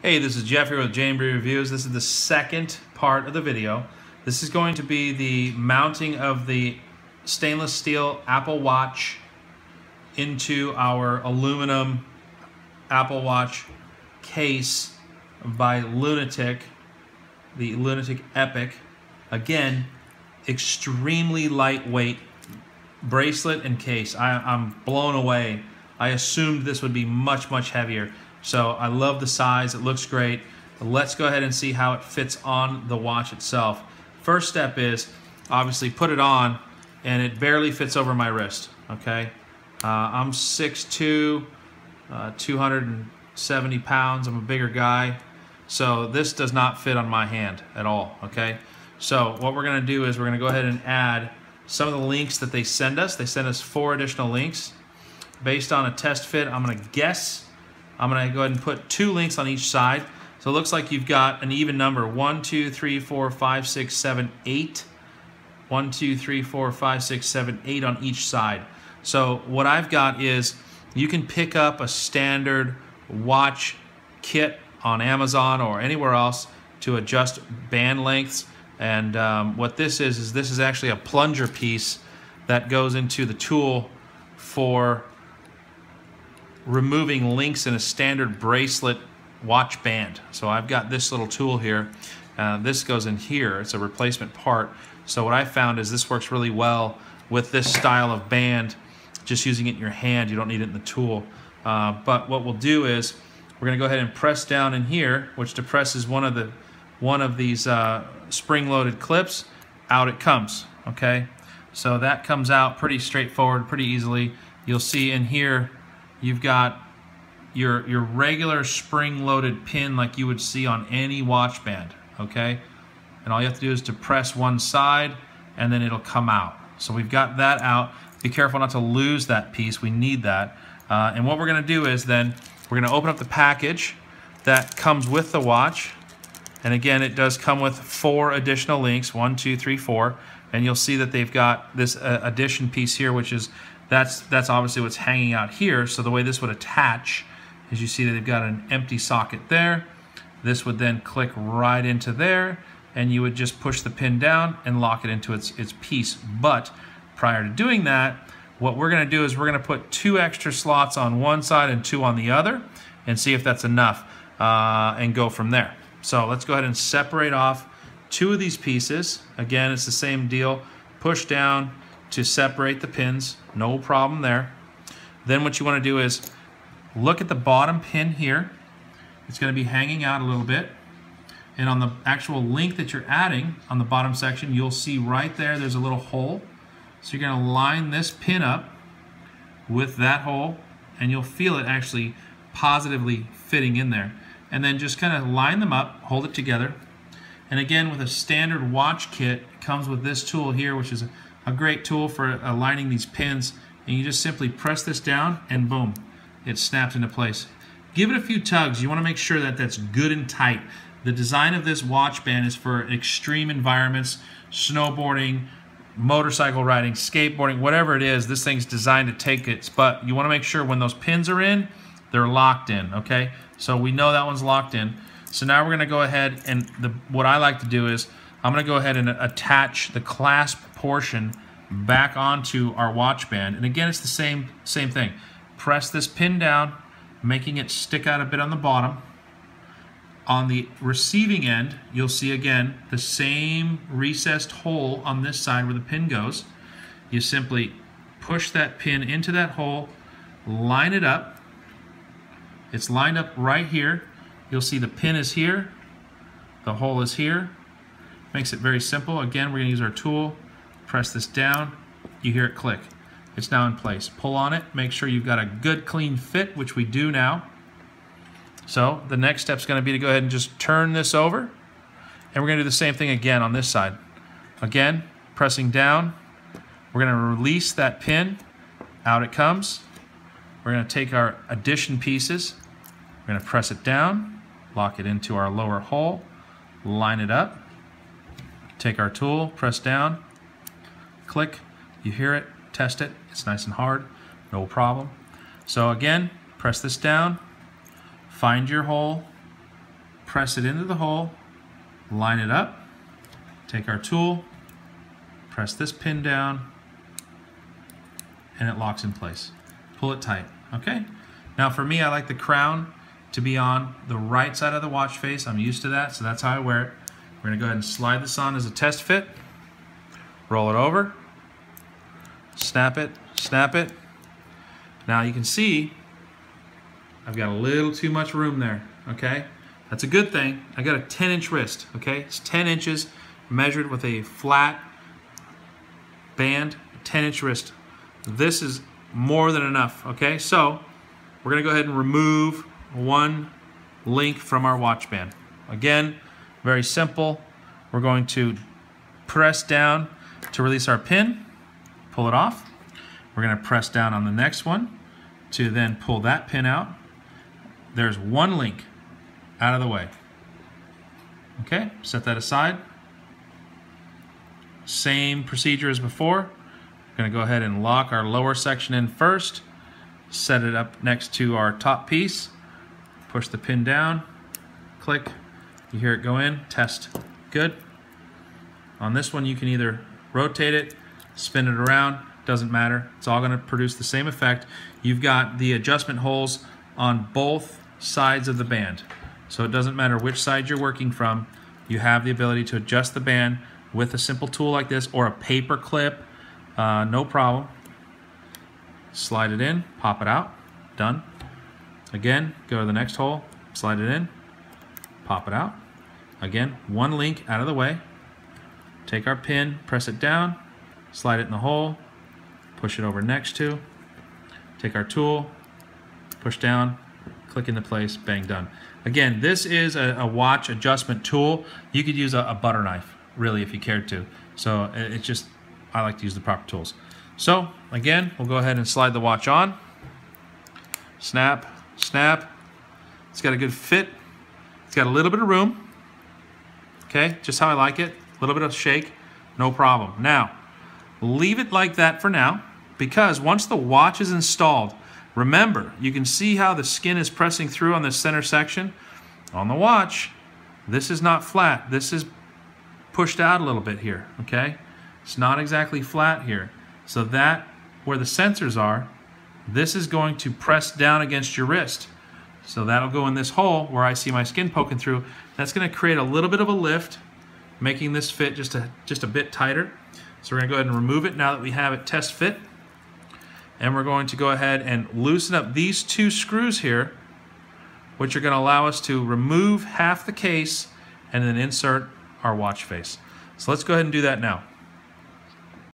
Hey, this is Jeff here with Jamboree Reviews. This is the second part of the video. This is going to be the mounting of the stainless steel Apple Watch into our aluminum Apple Watch case by Lunatik, the Lunatik Epik. Again, extremely lightweight bracelet and case. I'm blown away. I assumed this would be much heavier. So I love the size, it looks great. Let's go ahead and see how it fits on the watch itself. First step is obviously put it on, and it barely fits over my wrist, okay? I'm 6'2", 270 pounds, I'm a bigger guy. So this does not fit on my hand at all, okay? So what we're gonna do is we're gonna go ahead and add some of the links that they send us. They send us 4 additional links. Based on a test fit, I'm gonna guess I'm going to go ahead and put 2 links on each side. So it looks like you've got an even number, 1, 2, 3, 4, 5, 6, 7, 8. 1, 2, 3, 4, 5, 6, 7, 8 on each side. So what I've got is you can pick up a standard watch kit on Amazon or anywhere else to adjust band lengths. And what this is actually a plunger piece that goes into the tool for removing links in a standard bracelet watch band. So I've got this little tool here. This goes in here. It's a replacement part. So what I found is this works really well with this style of band. Just using it in your hand, you don't need it in the tool. But what we'll do is we're going to go ahead and press down in here, which depresses one of these spring-loaded clips. Out it comes. Okay, so that comes out pretty straightforward, pretty easily. You'll see in here you've got your regular spring-loaded pin like you would see on any watch band, okay? And all you have to do is to press one side and then it'll come out. So we've got that out. Be careful not to lose that piece, we need that. And what we're gonna do is then, we're gonna open up the package that comes with the watch. And again, it does come with 4 additional links, 1, 2, 3, 4. And you'll see that they've got this addition piece here, which is that's obviously what's hanging out here. So the way this would attach is you see that they've got an empty socket there. This would then click right into there, and you would just push the pin down and lock it into its piece. But prior to doing that, what we're going to do is we're going to put 2 extra slots on one side and 2 on the other and see if that's enough and go from there. So let's go ahead and separate off 2 of these pieces. Again, it's the same deal. Push down to separate the pins, no problem there. Then what you want to do is look at the bottom pin here. It's going to be hanging out a little bit. And on the actual link that you're adding on the bottom section, you'll see right there's a little hole. So you're going to line this pin up with that hole, and you'll feel it actually positively fitting in there. And then just kind of line them up, hold it together. And again, with a standard watch kit, it comes with this tool here, which is a great tool for aligning these pins. And you just simply press this down and boom, it snaps into place. Give it a few tugs. You want to make sure that that's good and tight. The design of this watch band is for extreme environments, snowboarding, motorcycle riding, skateboarding, whatever it is. This thing's designed to take it, but you want to make sure when those pins are in, they're locked in, okay? So we know that one's locked in. So now we're going to go ahead and what I like to do is I'm going to go ahead and attach the clasp portion back onto our watch band. And again, it's the same thing. Press this pin down, making it stick out a bit on the bottom. On the receiving end, you'll see again the same recessed hole on this side where the pin goes. You simply push that pin into that hole, line it up. It's lined up right here. You'll see the pin is here, the hole is here. Makes it very simple. Again, we're going to use our tool, press this down, you hear it click. It's now in place. Pull on it, make sure you've got a good clean fit, which we do now. So the next step is going to be to go ahead and just turn this over, and we're going to do the same thing again on this side. Again, pressing down, we're going to release that pin, out it comes. We're going to take our addition pieces, we're going to press it down, lock it into our lower hole, line it up. Take our tool, press down, click, you hear it, test it, it's nice and hard, no problem. So again, press this down, find your hole, press it into the hole, line it up, take our tool, press this pin down, and it locks in place. Pull it tight, okay? Now for me, I like the crown to be on the right side of the watch face. I'm used to that, so that's how I wear it. We're gonna go ahead and slide this on as a test fit, roll it over, snap it, snap it. Now you can see I've got a little too much room there, okay? That's a good thing. I got a 10-inch wrist, okay? It's 10 inches measured with a flat band, 10-inch wrist. This is more than enough, okay? So we're gonna go ahead and remove one link from our watch band. Again, very simple. We're going to press down to release our pin, pull it off. We're gonna press down on the next one to then pull that pin out. There's one link out of the way. Okay, set that aside. Same procedure as before. We're gonna go ahead and lock our lower section in first, set it up next to our top piece, push the pin down, click, you hear it go in, test, good. On this one you can either rotate it, spin it around, doesn't matter, it's all gonna produce the same effect. You've got the adjustment holes on both sides of the band. So it doesn't matter which side you're working from, you have the ability to adjust the band with a simple tool like this or a paper clip, no problem. Slide it in, pop it out, done. Again, go to the next hole, slide it in, pop it out. Again, one link out of the way. Take our pin, press it down, slide it in the hole, push it over next to, take our tool, push down, click into place, bang, done. Again, this is a watch adjustment tool. You could use a butter knife, really, if you cared to. So it's just, I like to use the proper tools. So again, we'll go ahead and slide the watch on. Snap, snap. It's got a good fit. It's got a little bit of room. Okay, just how I like it. A little bit of shake, no problem. Now, leave it like that for now, because once the watch is installed, remember, you can see how the skin is pressing through on the center section. On the watch, this is not flat. This is pushed out a little bit here, okay? It's not exactly flat here. So that, where the sensors are, this is going to press down against your wrist. So that'll go in this hole where I see my skin poking through. That's gonna create a little bit of a lift, making this fit just a bit tighter. So we're gonna go ahead and remove it now that we have it test fit. And we're going to go ahead and loosen up these two screws here, which are gonna allow us to remove half the case and then insert our watch face. So let's go ahead and do that now.